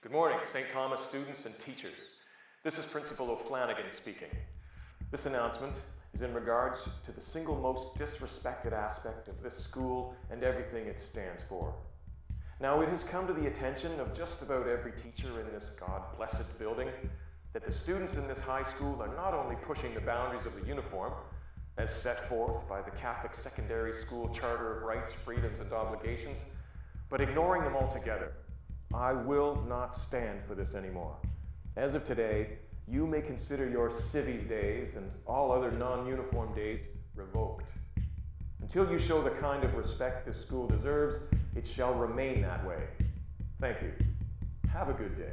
Good morning, St. Thomas students and teachers. This is Principal O'Flanagan speaking. This announcement is in regards to the single most disrespected aspect of this school and everything it stands for. Now, it has come to the attention of just about every teacher in this God-blessed building that the students in this high school are not only pushing the boundaries of the uniform, as set forth by the Catholic Secondary School Charter of Rights, Freedoms and Obligations, but ignoring them altogether. I will not stand for this anymore. As of today, you may consider your Civies days and all other non-uniform days revoked. Until you show the kind of respect this school deserves, it shall remain that way. Thank you. Have a good day.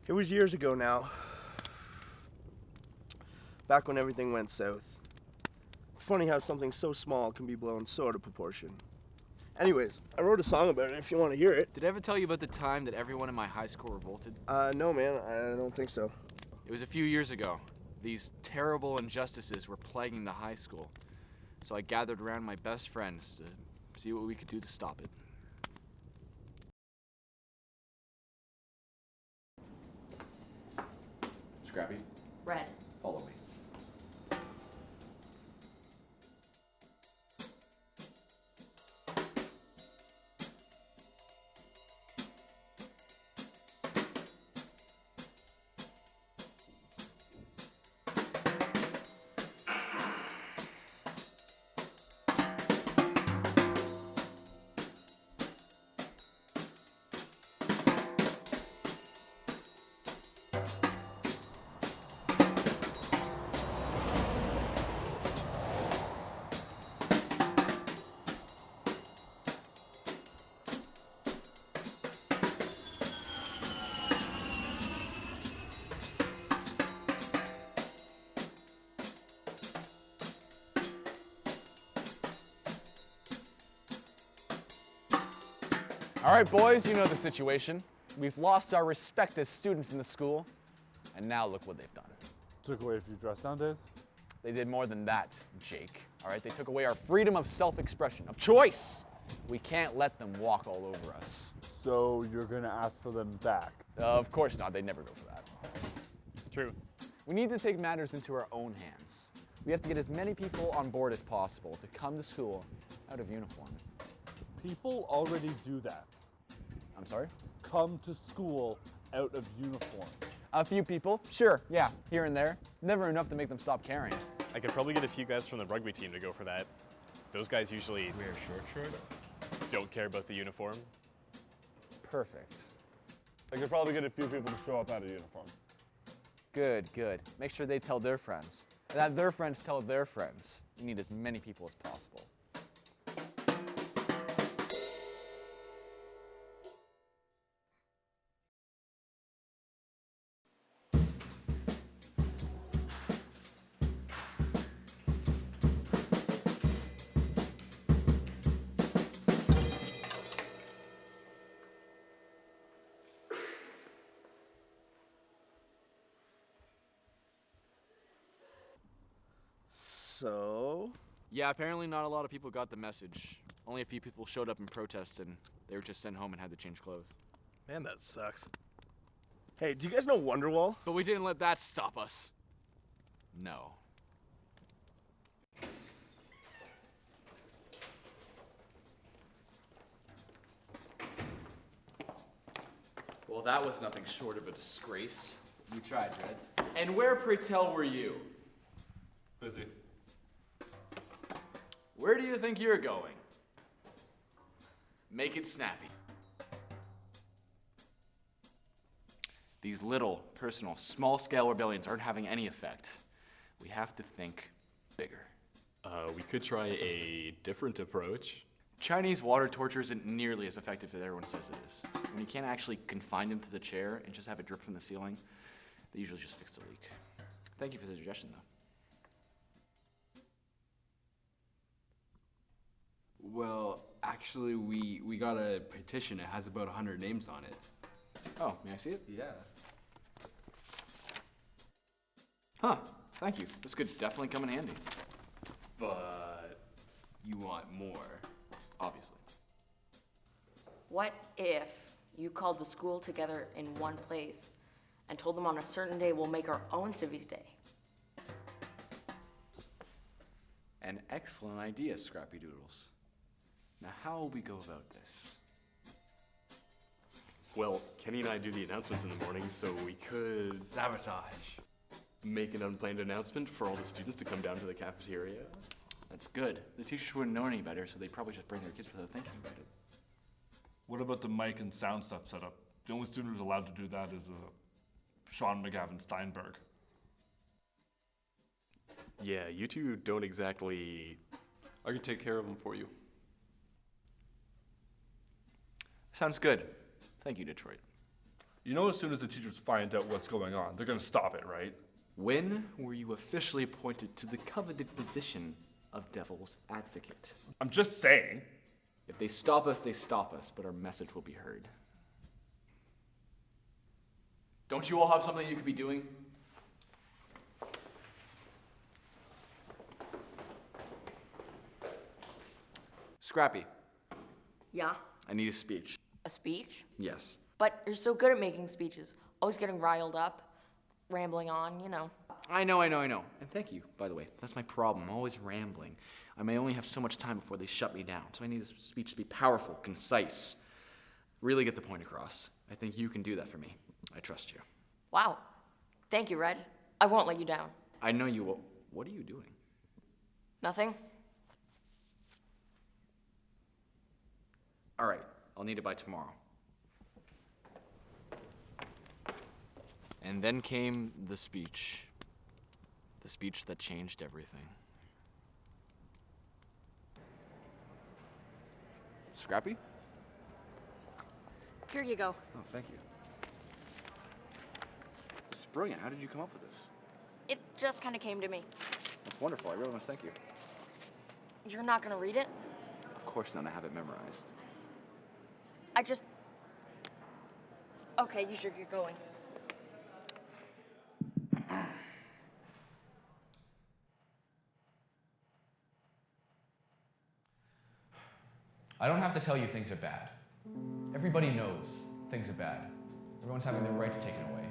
It was years ago now, back when everything went south. It's funny how something so small can be blown so out of proportion. Anyways, I wrote a song about it if you want to hear it. Did I ever tell you about the time that everyone in my high school revolted? No man, I don't think so. It was a few years ago. These terrible injustices were plaguing the high school. So I gathered around my best friends to see what we could do to stop it. Scrappy, Red. follow me. All right, boys, you know the situation. We've lost our respect as students in the school, and now look what they've done. Took away a few dress down days. They did more than that, Jake. All right, they took away our freedom of self-expression, of choice. We can't let them walk all over us. So you're gonna ask for them back? Of course not, they'd never go for that. It's true. We need to take matters into our own hands. We have to get as many people on board as possible to come to school out of uniform. People already do that. I'm sorry? Come to school out of uniform. A few people, sure, yeah, here and there. Never enough to make them stop caring. I could probably get a few guys from the rugby team to go for that. Those guys usually Wear short shorts? don't care about the uniform. Perfect. I could probably get a few people to show up out of uniform. Good, good. Make sure they tell their friends. And that their friends tell their friends. We need as many people as possible. So? Yeah, apparently not a lot of people got the message. Only a few people showed up in protest and they were just sent home and had to change clothes. Man, that sucks. Hey, do you guys know Wonderwall? But we didn't let that stop us. No. Well, that was nothing short of a disgrace. You tried, Red. And where, pray tell, were you? Busy. Where do you think you're going? Make it snappy. These little, personal, small-scale rebellions aren't having any effect. We have to think bigger. We could try a different approach. Chinese water torture isn't nearly as effective as everyone says it is. When you can't actually confine them to the chair and just have it drip from the ceiling, they usually just fix the leak. Thank you for the suggestion, though. Well, actually, we got a petition. It has about 100 names on it. Oh, may I see it? Yeah. Thank you. This could definitely come in handy. But You want more. Obviously. What if you called the school together in one place and told them on a certain day we'll make our own Civvies Day? An excellent idea, Scrappy Doodles. Now, how will we go about this? well, Kenny and I do the announcements in the morning, so we could Sabotage. make an unplanned announcement for all the students to come down to the cafeteria. That's good. The teachers wouldn't know any better, so they'd probably just bring their kids without thinking about it. What about the mic and sound stuff set up? The only student who's allowed to do that is Sean McGavin Steinberg. Yeah, you two don't exactly. I can take care of them for you. Sounds good. Thank you, Detroit. You know, as soon as the teachers find out what's going on, they're gonna stop it, right? When were you officially appointed to the coveted position of Devil's Advocate? I'm just saying. If they stop us, but our message will be heard. Don't you all have something you could be doing? Scrappy, Yeah? I need a speech. A speech? Yes. But you're so good at making speeches. Always getting riled up, rambling on, you know. I know. And thank you, by the way. That's my problem. I'm always rambling. I may only have so much time before they shut me down, so I need this speech to be powerful, concise, really get the point across. I think you can do that for me. I trust you. Wow. Thank you, Red. I won't let you down. I know you will. What are you doing? Nothing? All right, I'll need it by tomorrow. And then came the speech. The speech that changed everything. Scrappy? Here you go. Oh, thank you. This is brilliant. How did you come up with this? It just kind of came to me. That's wonderful. I really want to thank you. You're not gonna read it? Of course not. I have it memorized. Okay, you should get going. I don't have to tell you things are bad. Everybody knows things are bad. Everyone's having their rights taken away,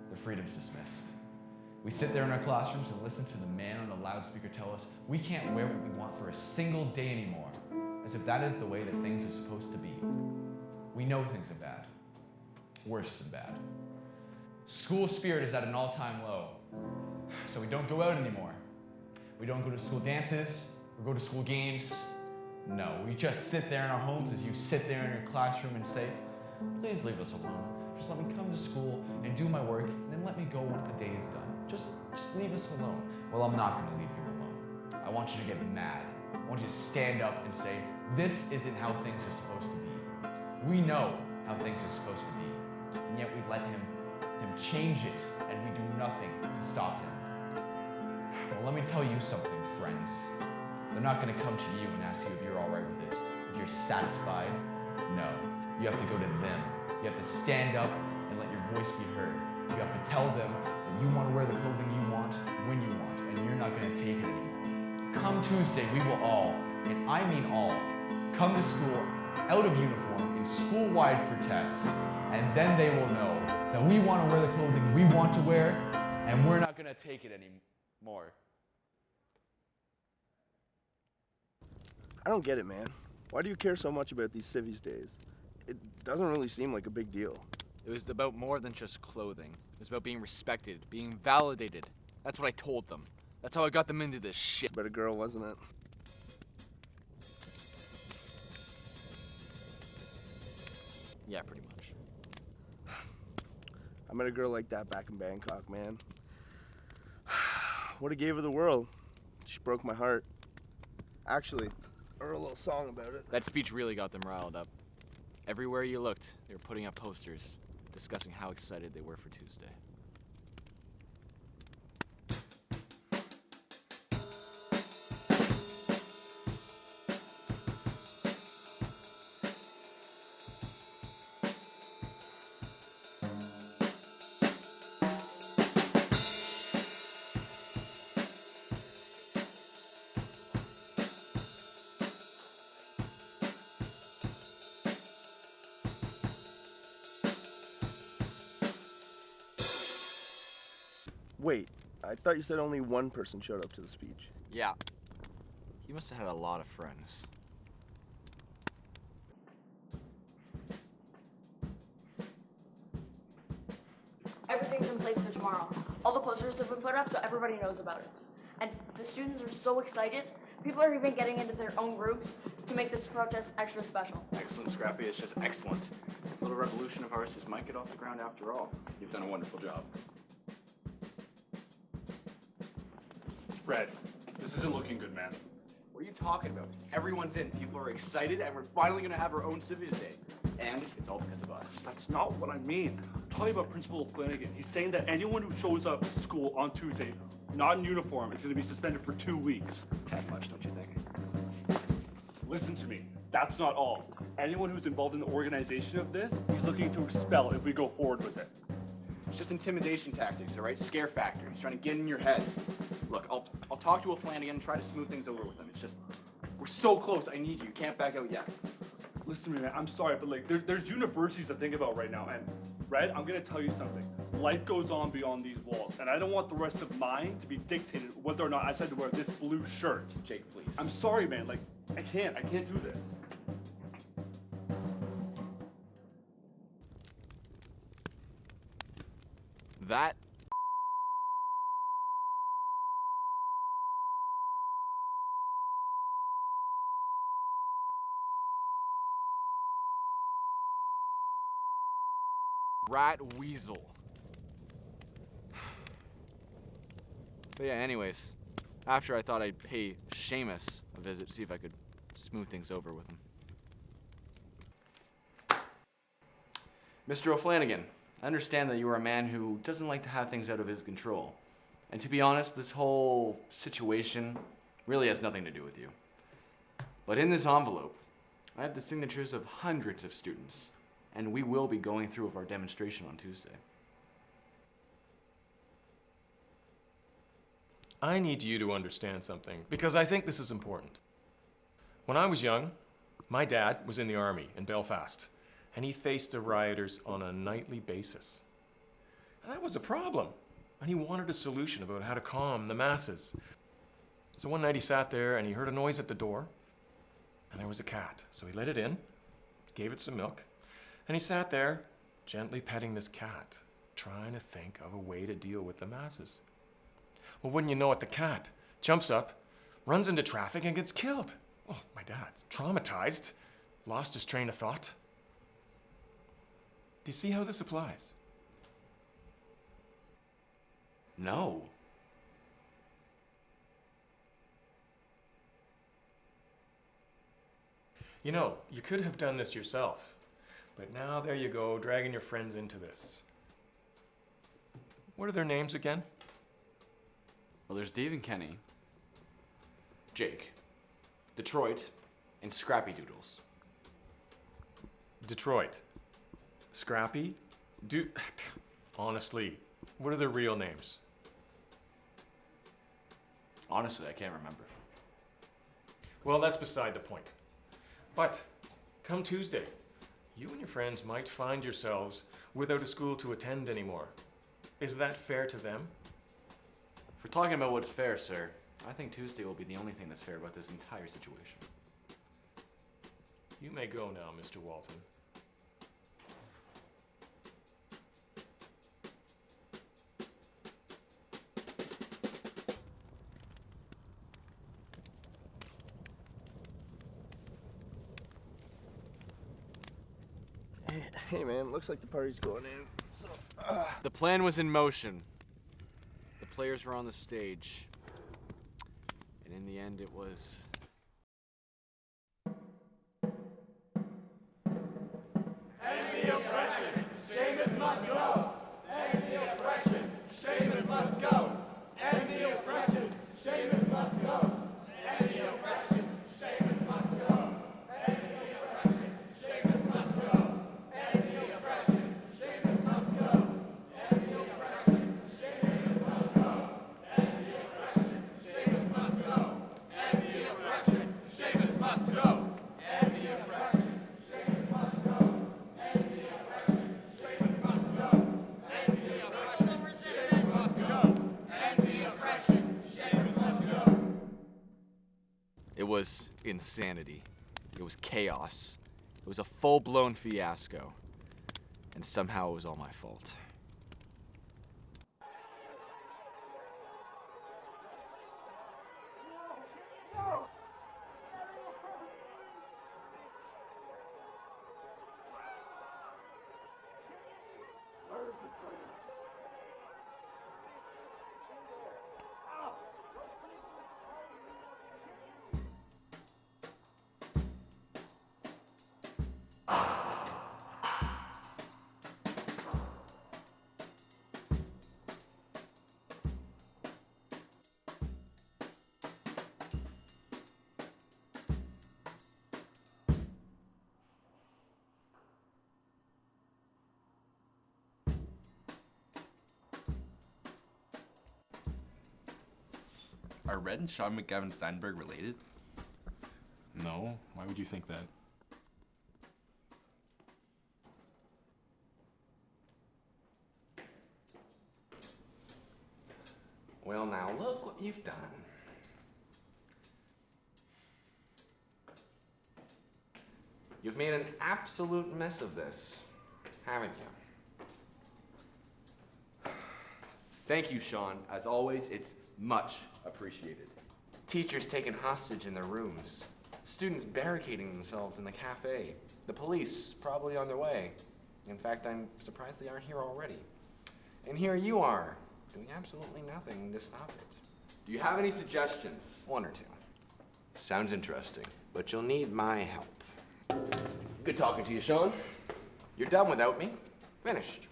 their freedoms dismissed. We sit there in our classrooms and listen to the man on the loudspeaker tell us we can't wear what we want for a single day anymore, as if that is the way that things are supposed to be. We know things are bad, worse than bad. School spirit is at an all-time low, so we don't go out anymore. We don't go to school dances or go to school games. No, we just sit there in our homes as you sit there in your classroom and say, please leave us alone. Just let me come to school and do my work, and then let me go once the day is done. Just leave us alone. Well, I'm not gonna leave you alone. I want you to get mad. I want you to stand up and say, this isn't how things are supposed to be. We know how things are supposed to be, and yet we let him change it, and we do nothing to stop him. Well, let me tell you something, friends. They're not gonna come to you and ask you if you're all right with it, if you're satisfied. No, you have to go to them. You have to stand up and let your voice be heard. You have to tell them that you want to wear the clothing you want, when you want, and you're not gonna take it anymore. Come Tuesday, we will all, and I mean all, come to school out of uniform in school-wide protest, and then they will know that we want to wear the clothing we want to wear, and we're not gonna take it anymore. I don't get it, man. Why do you care so much about these Civvies days? It doesn't really seem like a big deal. It was about more than just clothing. It was about being respected, being validated. That's what I told them. That's how I got them into this shit. But a girl, wasn't it? Yeah, pretty much. I met a girl like that back in Bangkok, man. Would have gave her the world. She broke my heart. Actually, I wrote a little song about it. That speech really got them riled up. Everywhere you looked, they were putting up posters discussing how excited they were for Tuesday. Wait, I thought you said only one person showed up to the speech. Yeah. He must have had a lot of friends. Everything's in place for tomorrow. All the posters have been put up so everybody knows about it. And the students are so excited. People are even getting into their own groups to make this protest extra special. Excellent, Scrappy. It's just excellent. This little revolution of ours just might get off the ground after all. You've done a wonderful job. Fred, this isn't looking good, man. What are you talking about? Everyone's in. People are excited, and we're finally going to have our own Civics Day. And it's all because of us. That's not what I mean. I'm talking about Principal Flanagan. He's saying that anyone who shows up to school on Tuesday, not in uniform, is going to be suspended for 2 weeks. It's a tad much, don't you think? Listen to me. That's not all. Anyone who's involved in the organization of this, he's looking to expel if we go forward with it. It's just intimidation tactics, all right? Scare factor. He's trying to get in your head. Look, I'll talk to Flanagan and try to smooth things over with him. It's just, we're so close. I need you. You can't back out yet. Listen to me, man. I'm sorry, but like, there's universities to think about right now. And Red, I'm gonna tell you something. Life goes on beyond these walls, and I don't want the rest of mine to be dictated whether or not I decide to wear this blue shirt. Jake, please. I'm sorry, man. Like, I can't do this. That rat weasel. But yeah, anyways, after I thought I'd pay Seamus a visit to see if I could smooth things over with him. Mr. O'Flanagan, I understand that you are a man who doesn't like to have things out of his control. And to be honest, this whole situation really has nothing to do with you. But in this envelope, I have the signatures of hundreds of students, and we will be going through with our demonstration on Tuesday. I need you to understand something, because I think this is important. When I was young, my dad was in the army in Belfast, and he faced the rioters on a nightly basis. And that was a problem, and he wanted a solution about how to calm the masses. So one night he sat there and he heard a noise at the door, and there was a cat. So he let it in, gave it some milk, and he sat there gently petting this cat, trying to think of a way to deal with the masses. Well, wouldn't you know it, the cat jumps up, runs into traffic, and gets killed. Oh, my dad's traumatized, lost his train of thought. Do you see how this applies? No. You know, you could have done this yourself, but now there you go, dragging your friends into this. What are their names again? Well, there's Dave and Kenny, Jake, Detroit, and Scrappy Doodles. Detroit. Scrappy? Honestly, what are their real names? Honestly, I can't remember. Well, that's beside the point. But come Tuesday, you and your friends might find yourselves without a school to attend anymore. Is that fair to them? If we're talking about what's fair, sir, I think Tuesday will be the only thing that's fair about this entire situation. You may go now, Mr. Walton. Hey man, looks like the party's going in. So, The plan was in motion. The players were on the stage. And in the end, it was... End the oppression! Seamus must go! End the oppression! Seamus must go! End the oppression! Seamus must go! End the oppression! Seamus must go! End the oppression! Seamus must go! End the oppression! Seamus must go! End the oppression! Seamus must go! End the oppression! Seamus must go! End the oppression! Seamus must go! End the oppression! Seamus must go! End the oppression! Seamus must go! End the oppression! Seamus must go! was insanity. It was chaos. It was a full-blown fiasco. And somehow it was all my fault. Are Red and Sean McGavin Steinberg related? No, why would you think that? Well, now look what you've done. You've made an absolute mess of this, haven't you? Thank you, Sean. As always, it's much appreciated. Teachers taken hostage in their rooms. Students barricading themselves in the cafe. The police probably on their way. In fact, I'm surprised they aren't here already. And here you are, doing absolutely nothing to stop it. Do you have any suggestions? One or two. Sounds interesting, but you'll need my help. Good talking to you, Sean. You're done without me. Finished.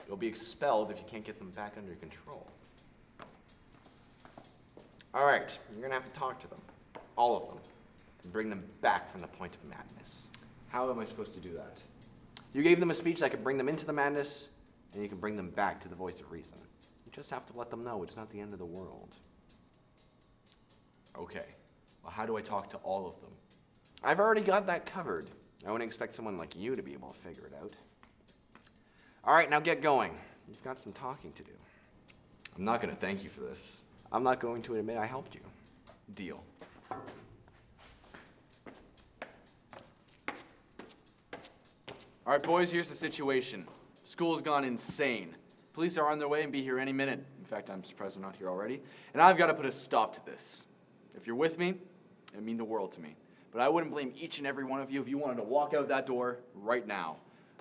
You'll be expelled if you can't get them back under control. All right, you're gonna have to talk to them, all of them, and bring them back from the point of madness. How am I supposed to do that? You gave them a speech that could bring them into the madness, and you can bring them back to the voice of reason. You just have to let them know it's not the end of the world. Okay, well, how do I talk to all of them? I've already got that covered. I wouldn't expect someone like you to be able to figure it out. All right, now get going. You've got some talking to do. I'm not gonna thank you for this. I'm not going to admit I helped you. Deal. All right, boys, here's the situation. School's gone insane. Police are on their way and be here any minute. In fact, I'm surprised they're not here already. And I've got to put a stop to this. If you're with me, it'd mean the world to me. But I wouldn't blame each and every one of you if you wanted to walk out that door right now.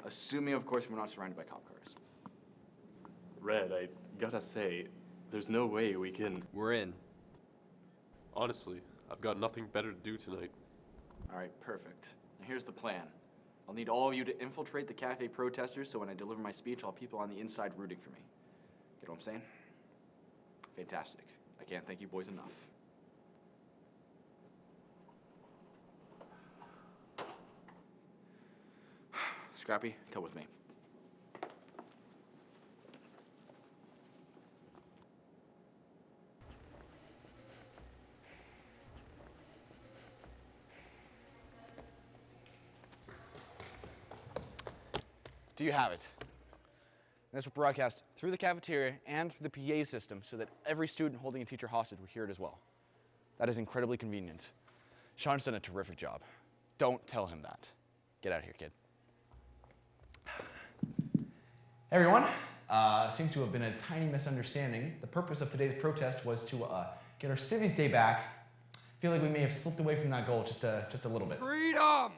Assuming, of course, we're not surrounded by cop cars. Red, I gotta say, there's no way we can. We're in. Honestly, I've got nothing better to do tonight. All right, perfect. Now here's the plan. I'll need all of you to infiltrate the cafe protesters so when I deliver my speech, I'll have people on the inside rooting for me. Get what I'm saying? Fantastic. I can't thank you boys enough. Scrappy, come with me. Do you have it? This will broadcast through the cafeteria and through the PA system so that every student holding a teacher hostage will hear it as well. That is incredibly convenient. Sean's done a terrific job. Don't tell him that. Get out of here, kid. Hey everyone, seems to have been a tiny misunderstanding. The purpose of today's protest was to get our Civies Day back. I feel like we may have slipped away from that goal just a little bit. Freedom!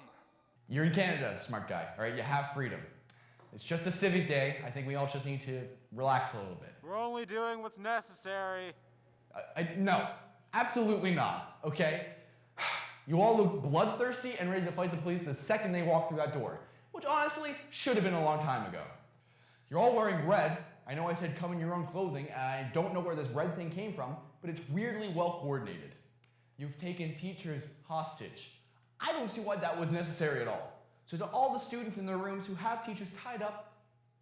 You're in Canada, smart guy, all right? You have freedom. It's just a Civies Day. I think we all just need to relax a little bit. We're only doing what's necessary. No, absolutely not, okay? You all look bloodthirsty and ready to fight the police the second they walk through that door, which honestly should have been a long time ago. You're all wearing red. I know I said come in your own clothing, and I don't know where this red thing came from, but it's weirdly well coordinated. You've taken teachers hostage. I don't see why that was necessary at all. So to all the students in their rooms who have teachers tied up,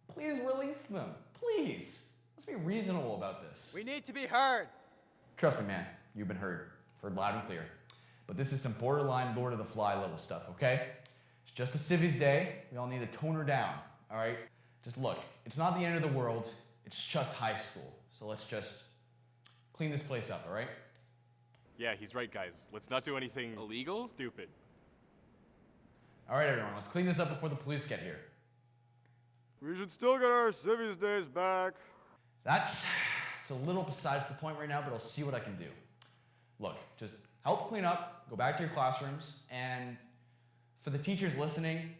please release them. Please. Let's be reasonable about this. We need to be heard. Trust me, man. You've been heard loud and clear. But this is some borderline Lord of the Fly level stuff, okay? It's just a Civies Day. We all need to tone her down, all right? Just look, it's not the end of the world. It's just high school. So let's just clean this place up, all right? Yeah, he's right, guys. Let's not do anything Illegal? Stupid. All right, everyone, let's clean this up before the police get here. We should still get our Civvies days back. It's a little besides the point right now, but I'll see what I can do. Look, just help clean up, go back to your classrooms, and for the teachers listening,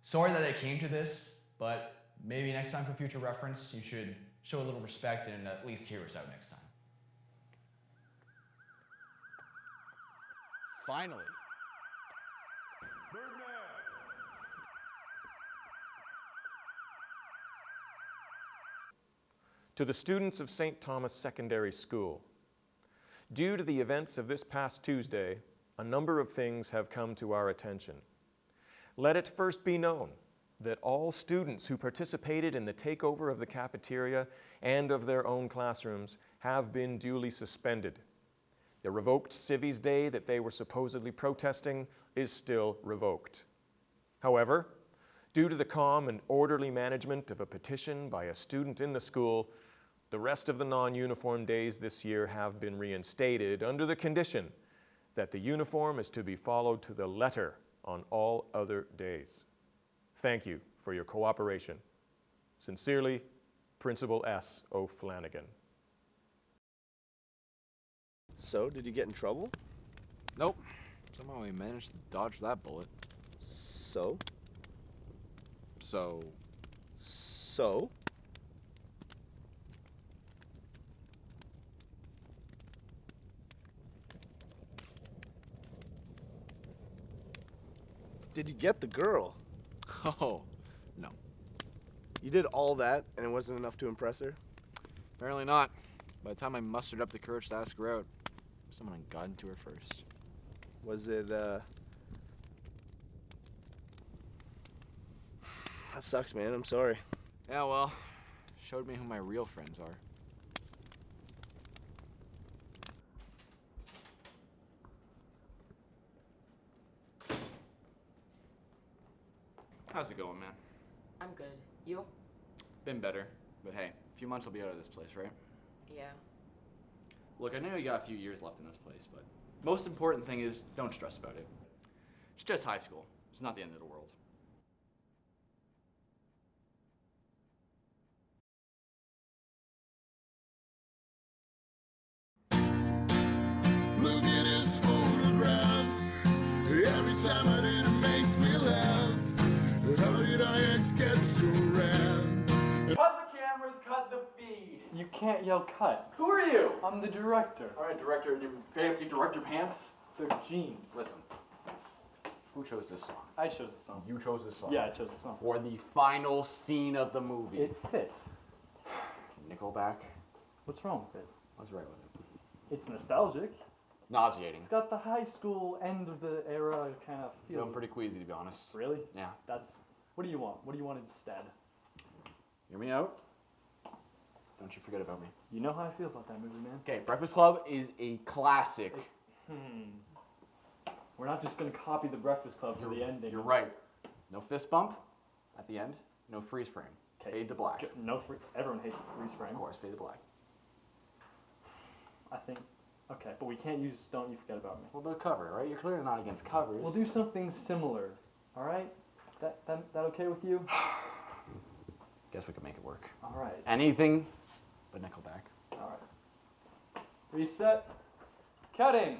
sorry that it came to this, but maybe next time for future reference, you should show a little respect and at least hear us out next time. Finally. To the students of St. Thomas Secondary School, due to the events of this past Tuesday, a number of things have come to our attention. Let it first be known that all students who participated in the takeover of the cafeteria and of their own classrooms have been duly suspended. The revoked Civvies Day that they were supposedly protesting is still revoked. However, due to the calm and orderly management of a petition by a student in the school, the rest of the non-uniform days this year have been reinstated under the condition that the uniform is to be followed to the letter on all other days. Thank you for your cooperation. Sincerely, Principal S. O'Flanagan. So, did you get in trouble? Nope. Somehow we managed to dodge that bullet. So? So? Did you get the girl? Oh, no. You did all that and it wasn't enough to impress her? Apparently not. By the time I mustered up the courage to ask her out, someone had gotten to her first. Was it, That sucks, man. I'm sorry. Yeah, well, showed me who my real friends are. How's it going, man? I'm good. You? Been better, but hey, a few months I'll be out of this place, right? Yeah. Look, I know you got a few years left in this place, but most important thing is don't stress about it. It's just high school. It's not the end of the world. Look at his photograph. Every time I did, it makes me laugh. How did I get so rad? Cut the cameras, cut the feed. You can't yell cut. Who are you? I'm the director. All right, director, in your fancy director pants. They're jeans. Listen, who chose this song? I chose the song. You chose this song? Yeah, I chose the song. For the final scene of the movie. It fits. Nickelback. What's wrong with it? What's right with it? It's nostalgic. Nauseating. It's got the high school end of the era kind of feel. Feeling pretty queasy, to be honest. Really? Yeah. What do you want? What do you want instead? Hear me out. Don't you forget about me. You know how I feel about that movie, man. Okay, Breakfast Club is a classic. We're not just gonna copy the Breakfast Club for the ending. You're right. No fist bump at the end. No freeze frame. Okay. Fade to black. No everyone hates the freeze frame. Of course, fade to black. I think. Okay, but we can't use Don't You Forget About Me. What about cover, right? You're clearly not against covers. We'll do something similar. All right? That okay with you? Guess we could make it work. All right. Anything but Nickelback. All right. Reset. Cutting.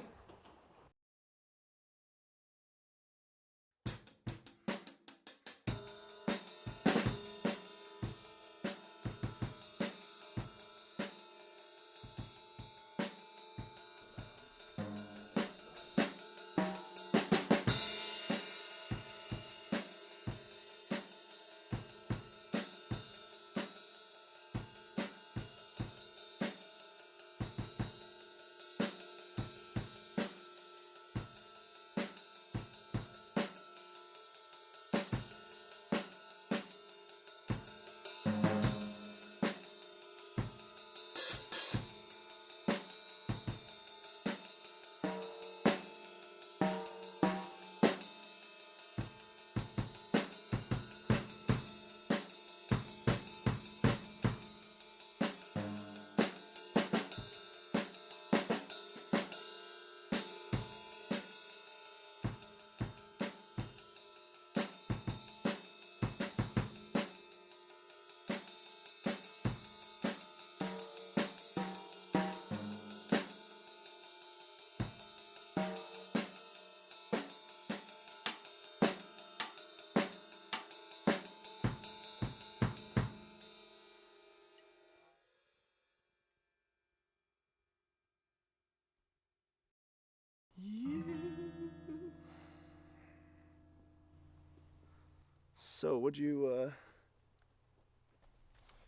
So, what'd you,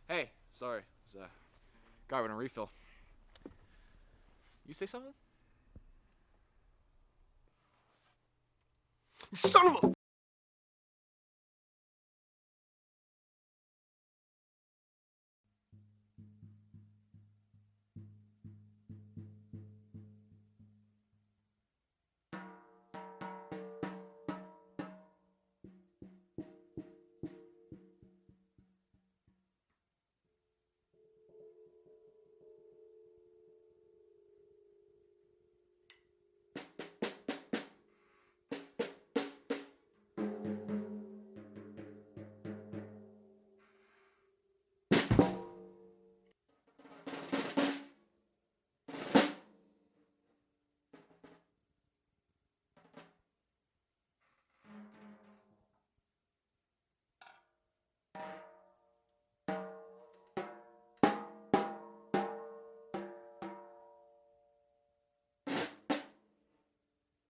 Hey, sorry. It was grabbing a refill. You say something? You son of a...